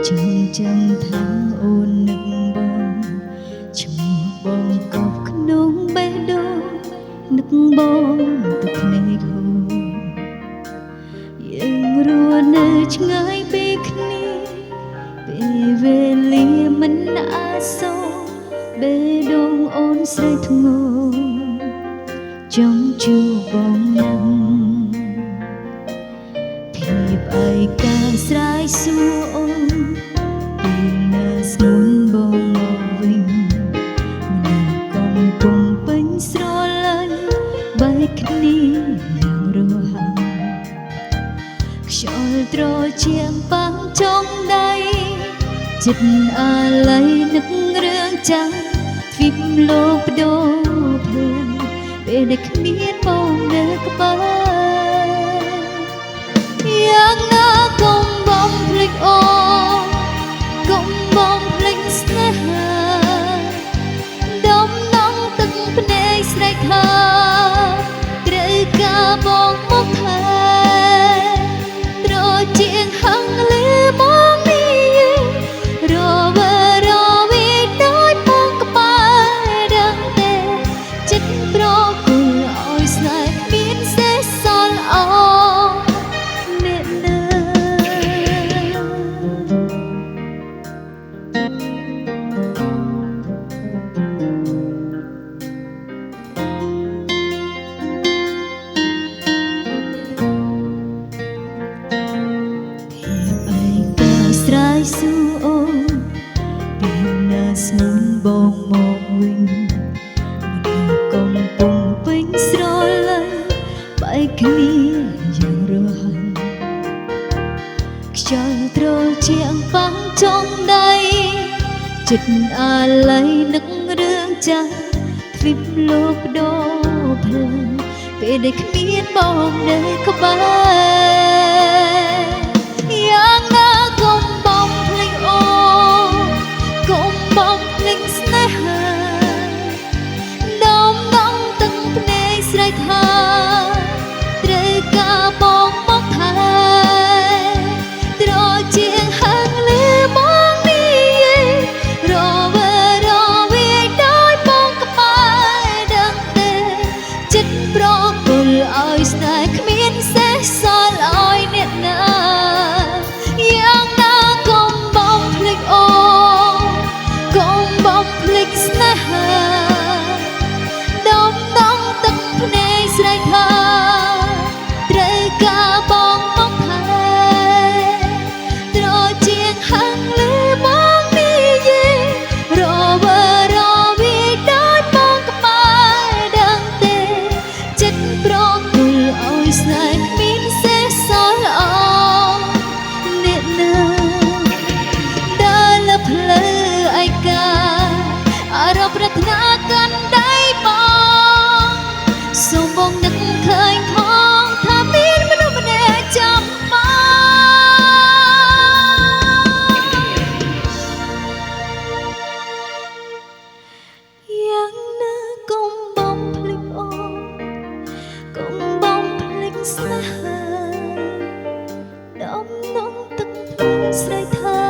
ចង់ចាំថាអូននឹងបងឈ្មោះបងកប់ក្នុងបេះដូងនឹកបងទឹកភ្នែកហូរយើងរស់នៅឆ្ងាយពីគ្នាពេលវេលាមិនអាចសូរបេះដូងអូនស្រីធ្ងន់ចង់ជួបបងណាស់ភាពឯកាស្រ័យសួរអូនពីនៅស្ងួនបងមកវិញមិនកំពុងពេញស្រលាញ់បែកគ្នាយ៉ាងរហ័សខ្យល់ត្រជាក់បាំងចុងដៃចិត្តអាល័យនឹករឿងចាំទ្វីបលោកបដូរភ្លើងពេលដែលគ្មានបងនៅក្បែរយ៉ាងណាកុំបងភ្លេចអូនកុំបងភ្លេចស្នេហាដំណងទឹកភ្នែកស្រែកថាត្រូវការបងមកថែត្រជាងហឹងលឺមកនេះរវើរវីដោយបងក្បែរដឹងទេចិត្តប្រគល់ឲ្យស្នេហ៍គ្មានសេះសល់អូអ្នកណាស្រ័យសួរអូនពីណាស្ងួនបងមកវិញមនុស្សកំពុងពេញស្រលាញ់បែកគ្នាយ៉ាងរហ័សខ្យល់ត្រជាក់បាំងចុងដៃចិត្តអាល័យនឹករឿងចាស់ទ្វីបលោកបដូរភ្លើងពេលដែលគ្មានបងនៅក្បែរយ៉ាងណាកុំបងភ្លេចអូកុំបងភ្លេចស្នេហាដំណងទឹកភ្នែកស្រែកថាត្រូវការបងមកថែត្រជាងហឹងលឺបងនេះរវើរវីដោយបងក្បែរដឹងទេចិត្តប្រគល់ឲ្យស្នេហ៍គ្មានសេះសល់ឲ្យអ្នកណាយ៉ាងណាកុំបងភ្លេចអូកុំបងភ្លេចស្នេហាដំណងទឹកភ្នែកស្រែកថាត្រូវការបងមកថែត្រជាងហឹងលឺបងនេះរវើរវីដោយបងក្បែរដឹងទេចិត្តប្រគល់ឲ្យស្នេហ៍គ្មានសេះសល់អូអ្នកណាដើរលើផ្លូវឯកាអារម្មណ៍ប្រាថ្នាកាន់ដៃបងសូមបងនឹកឃើញផងថាមានមនុស្សម្នាក់ចាំបងយ៉ាងណាកុំបងភ្លេចអូកុំបងភ្លេចស្នេហាដំណងទឹកភ្នែកស្រែកថា